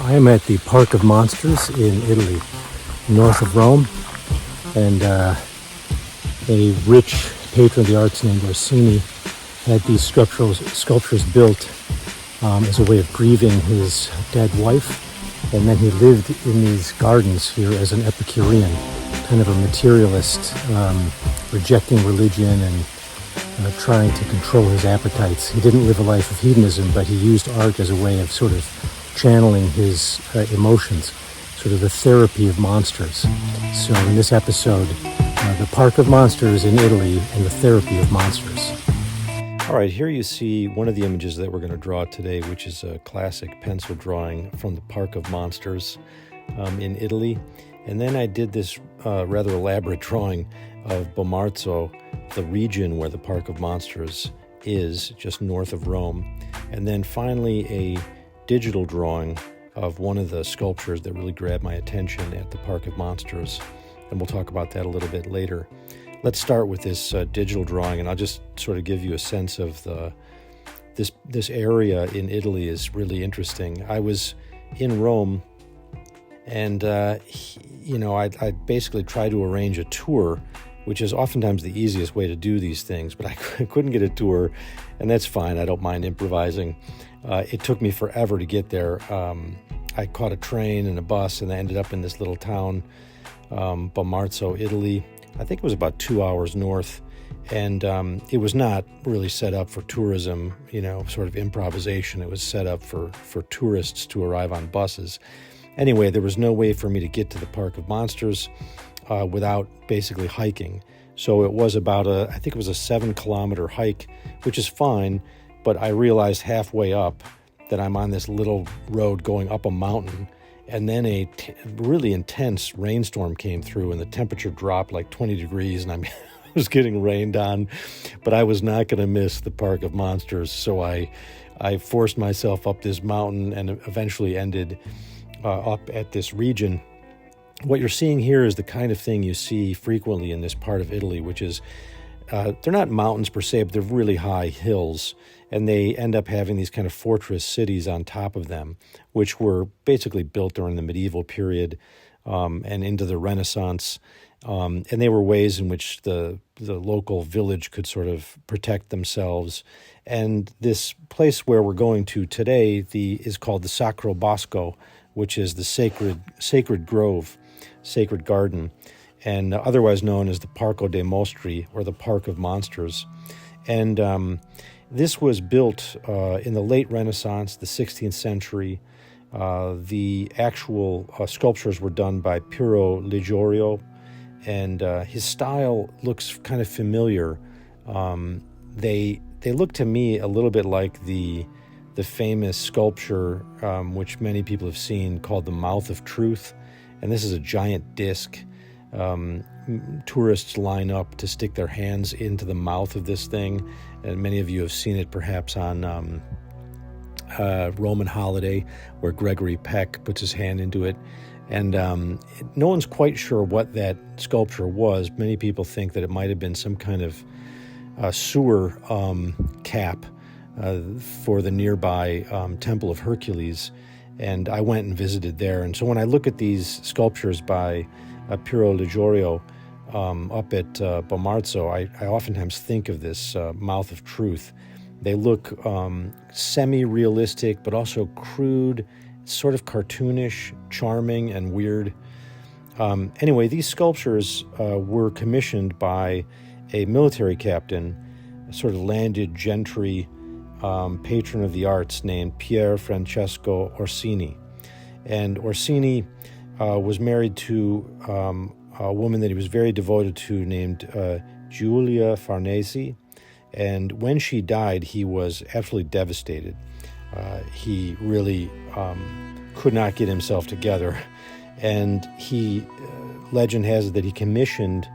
I am at the Park of Monsters in Italy, north of Rome, and a rich patron of the arts named Orsini had these sculptures built as a way of grieving his dead wife, and then he lived in these gardens here as an Epicurean, kind of a materialist, rejecting religion and trying to control his appetites. He didn't live a life of hedonism, but he used art as a way of sort of channeling his emotions, sort of the therapy of monsters. So in this episode, the Park of Monsters in Italy and the therapy of monsters. All right, here you see one of the images that we're going to draw today, which is a classic pencil drawing from the Park of Monsters in Italy. And then I did this rather elaborate drawing of Bomarzo, the region where the Park of Monsters is, just north of Rome. And then finally a digital drawing of one of the sculptures that really grabbed my attention at the Park of Monsters. And we'll talk about that a little bit later. Let's start with this digital drawing, and I'll just sort of give you a sense of this area in Italy is really interesting. I was in Rome, and I basically tried to arrange a tour, which is oftentimes the easiest way to do these things, but I couldn't get a tour, and that's fine. I don't mind improvising. It took me forever to get there. I caught a train and a bus, and I ended up in this little town, Bomarzo, Italy. I think it was about 2 hours north, and it was not really set up for tourism, sort of improvisation. It was set up for tourists to arrive on buses. Anyway, there was no way for me to get to the Park of Monsters without basically hiking. So it was about I think it was a 7-kilometer hike, which is fine, but I realized halfway up that I'm on this little road going up a mountain, and then a really intense rainstorm came through, and the temperature dropped like 20 degrees, and I was getting rained on, but I was not going to miss the Park of Monsters, so I forced myself up this mountain and eventually ended up at this region. What you're seeing here is the kind of thing you see frequently in this part of Italy, which is they're not mountains per se, but they're really high hills, and they end up having these kind of fortress cities on top of them, which were basically built during the medieval period and into the Renaissance. And they were ways in which the local village could sort of protect themselves. And this place where we're going to today is called the Sacro Bosco, which is the sacred grove, sacred garden, and otherwise known as the Parco dei Mostri, or the Park of Monsters. And this was built in the late Renaissance, the 16th century. The actual sculptures were done by Piero Ligorio, and his style looks kind of familiar. They look to me a little bit like the famous sculpture, which many people have seen, called the Mouth of Truth. And this is a giant disc. Tourists line up to stick their hands into the mouth of this thing, and many of you have seen it perhaps on Roman Holiday, where Gregory Peck puts his hand into it. And no one's quite sure what that sculpture was. Many people think that it might have been some kind of sewer cap for the nearby Temple of Hercules, and I went and visited there. And so when I look at these sculptures by Piero Ligorio up at Bomarzo, I oftentimes think of this Mouth of Truth. They look semi-realistic, but also crude, sort of cartoonish, charming, and weird. Anyway, these sculptures were commissioned by a military captain, a sort of landed gentry patron of the arts named Pier Francesco Orsini. And Orsini was married to a woman that he was very devoted to named Giulia Farnese. And when she died, he was absolutely devastated. He really could not get himself together. And legend has it that he commissioned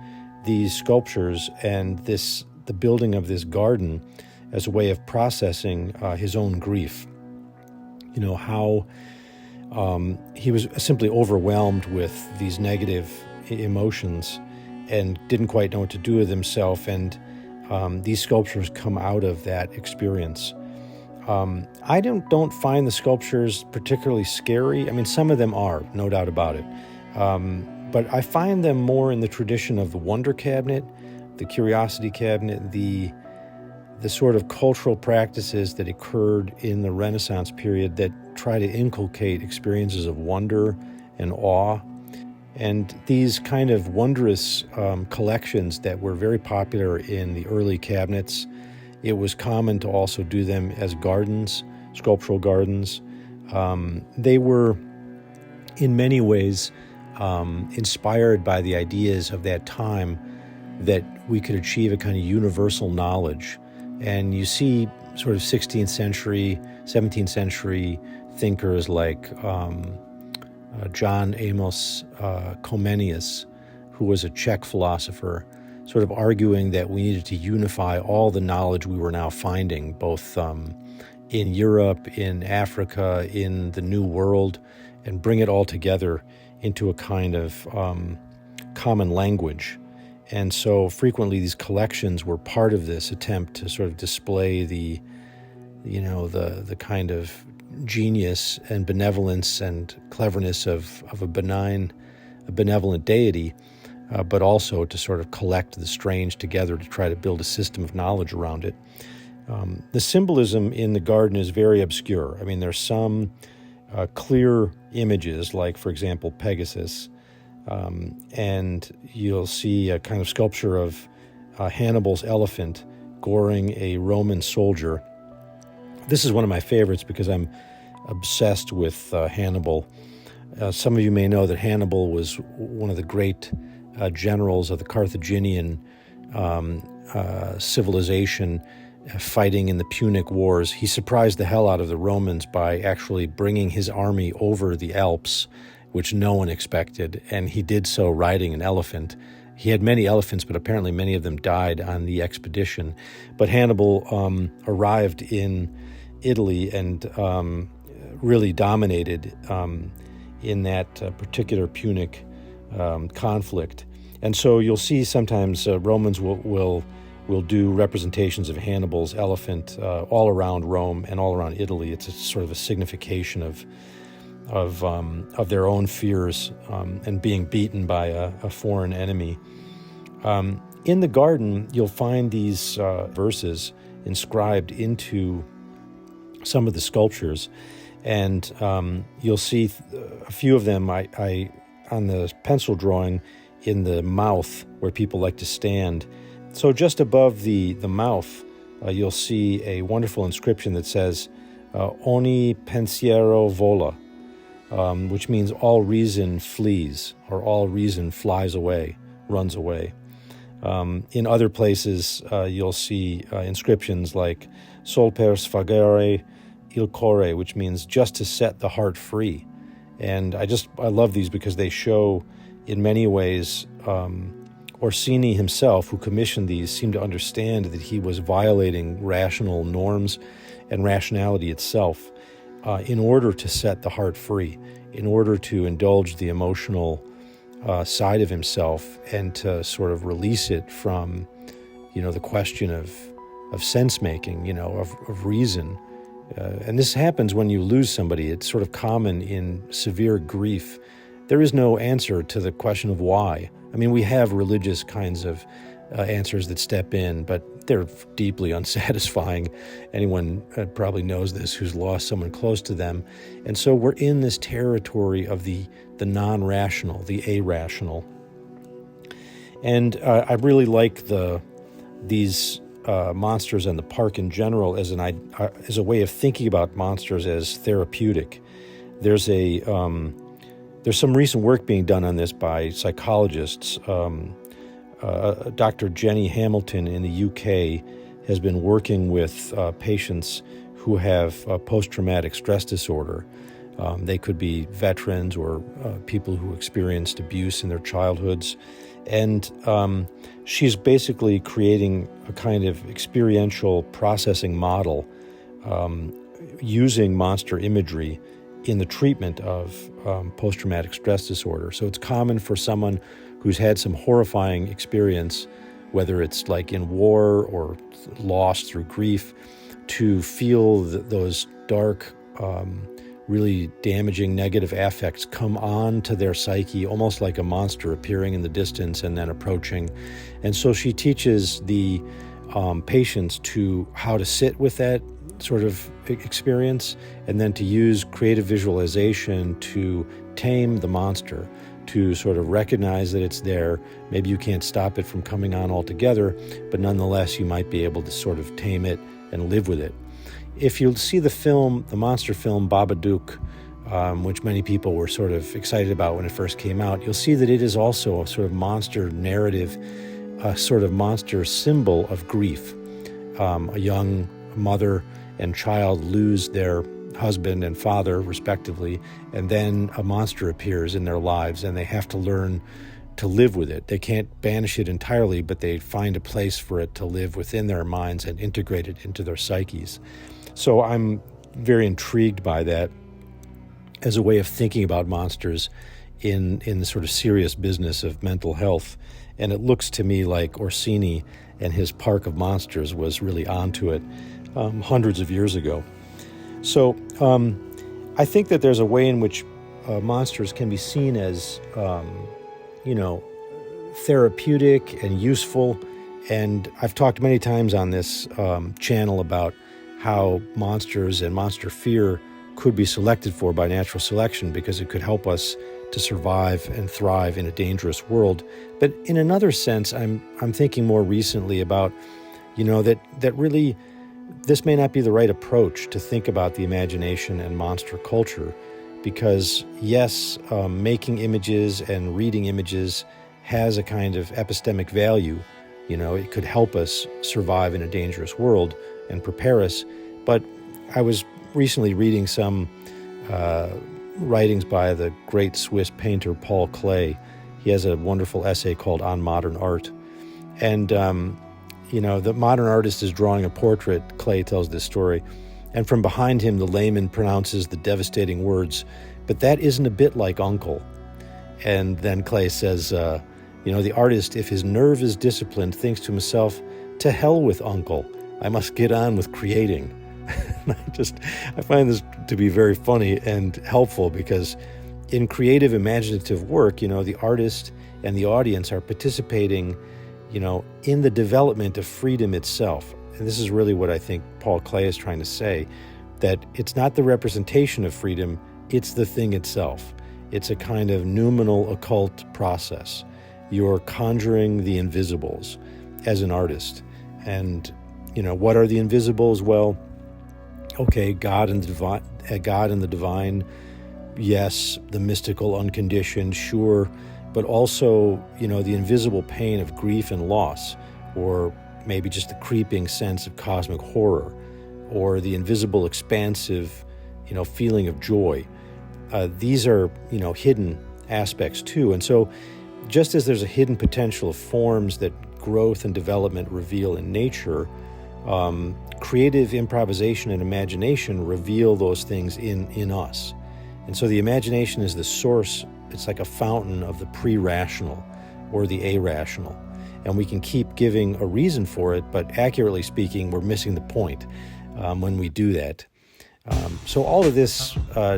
these sculptures and the building of this garden as a way of processing his own grief. How he was simply overwhelmed with these negative emotions and didn't quite know what to do with himself. And these sculptures come out of that experience. I don't find the sculptures particularly scary. I mean, some of them are, no doubt about it. But I find them more in the tradition of the wonder cabinet, the curiosity cabinet, the sort of cultural practices that occurred in the Renaissance period that try to inculcate experiences of wonder and awe. And these kind of wondrous collections that were very popular in the early cabinets, it was common to also do them as gardens, sculptural gardens. They were, in many ways, inspired by the ideas of that time that we could achieve a kind of universal knowledge. And you see sort of 16th century, 17th century thinkers like John Amos Comenius, who was a Czech philosopher, sort of arguing that we needed to unify all the knowledge we were now finding, both in Europe, in Africa, in the New World, and bring it all together into a kind of common language. And so frequently these collections were part of this attempt to sort of display the kind of genius and benevolence and cleverness of a benevolent deity, but also to sort of collect the strange together to try to build a system of knowledge around it. The symbolism in the garden is very obscure. I mean, there's some clear images, like, for example, Pegasus, and you'll see a kind of sculpture of Hannibal's elephant goring a Roman soldier. This is one of my favorites because I'm obsessed with Hannibal. Some of you may know that Hannibal was one of the great generals of the Carthaginian civilization fighting in the Punic Wars. He surprised the hell out of the Romans by actually bringing his army over the Alps, which no one expected, and he did so riding an elephant. He had many elephants, but apparently many of them died on the expedition. But Hannibal arrived in Italy and really dominated in that particular Punic conflict. And so you'll see sometimes Romans will do representations of Hannibal's elephant all around Rome and all around Italy. It's a sort of a signification of their own fears and being beaten by a foreign enemy. In the garden, you'll find these verses inscribed into some of the sculptures, and you'll see a few of them I on the pencil drawing in the mouth where people like to stand. So just above the mouth, you'll see a wonderful inscription that says, Ogni pensiero vola, which means all reason flees, or all reason flies away, runs away. In other places, you'll see inscriptions like Sol per sfogare il core, which means just to set the heart free. And I love these because they show, in many ways, Orsini himself, who commissioned these, seemed to understand that he was violating rational norms and rationality itself in order to set the heart free, in order to indulge the emotional side of himself and to sort of release it from, the question of sense-making, of reason. And this happens when you lose somebody. It's sort of common in severe grief. There is no answer to the question of why. I mean, we have religious kinds of answers that step in, but they're deeply unsatisfying. Anyone probably knows this who's lost someone close to them. And so we're in this territory of the non-rational, the irrational. And I really like these monsters and the park in general as a way of thinking about monsters as therapeutic. There's some recent work being done on this by psychologists. Dr. Jenny Hamilton in the UK has been working with patients who have post-traumatic stress disorder. They could be veterans or people who experienced abuse in their childhoods. And she's basically creating a kind of experiential processing model using monster imagery in the treatment of post-traumatic stress disorder. So it's common for someone who's had some horrifying experience, whether it's like in war or loss through grief, to feel those dark, really damaging negative affects come on to their psyche, almost like a monster appearing in the distance and then approaching. And so she teaches the patients to how to sit with that sort of experience, and then to use creative visualization to tame the monster, to sort of recognize that it's there. Maybe you can't stop it from coming on altogether, but nonetheless you might be able to sort of tame it and live with it. If you'll see the film, the monster film Babadook, which many people were sort of excited about when it first came out, you'll see that it is also a sort of monster narrative, a sort of monster symbol of grief. A young mother and child lose their husband and father, respectively, and then a monster appears in their lives, and they have to learn to live with it. They can't banish it entirely, but they find a place for it to live within their minds and integrate it into their psyches. So I'm very intrigued by that as a way of thinking about monsters in the sort of serious business of mental health. And it looks to me like Orsini and his Park of Monsters was really onto it hundreds of years ago. So I think that there's a way in which monsters can be seen as, therapeutic and useful. And I've talked many times on this channel about how monsters and monster fear could be selected for by natural selection, because it could help us to survive and thrive in a dangerous world. But in another sense, I'm thinking more recently about, that really this may not be the right approach to think about the imagination and monster culture, because yes, making images and reading images has a kind of epistemic value. It could help us survive in a dangerous world and prepare us. But I was recently reading some writings by the great Swiss painter Paul Klee. He has a wonderful essay called On Modern Art. And, the modern artist is drawing a portrait. Klee tells this story. And from behind him, the layman pronounces the devastating words, "But that isn't a bit like Uncle." And then Klee says, the artist, if his nerve is disciplined, thinks to himself, "To hell with Uncle. I must get on with creating." I find this to be very funny and helpful, because in creative, imaginative work, the artist and the audience are participating, in the development of freedom itself. And this is really what I think Paul Klee is trying to say, that it's not the representation of freedom, it's the thing itself. It's a kind of noumenal occult process. You're conjuring the invisibles as an artist. And, what are the invisibles? Well, okay, God and the divine, yes, the mystical, unconditioned, sure, but also, the invisible pain of grief and loss, or maybe just the creeping sense of cosmic horror, or the invisible, expansive, feeling of joy. These are, hidden aspects too. And so just as there's a hidden potential of forms that growth and development reveal in nature, creative improvisation and imagination reveal those things in us. And so the imagination is the source. It's like a fountain of the pre-rational or the irrational. And we can keep giving a reason for it, but accurately speaking, we're missing the point when we do that. So all of this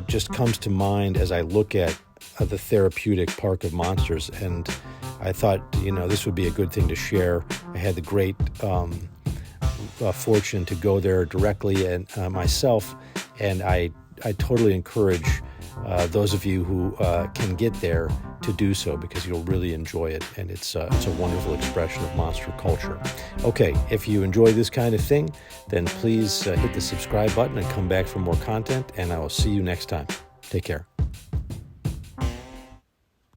just comes to mind as I look at the Therapeutic Park of Monsters. And I thought, this would be a good thing to share. I had the great fortune to go there directly and myself, and I totally encourage those of you who can get there to do so, because you'll really enjoy it, and it's a wonderful expression of monster culture. Okay, if you enjoy this kind of thing, then please hit the subscribe button and come back for more content, and I will see you next time. Take care.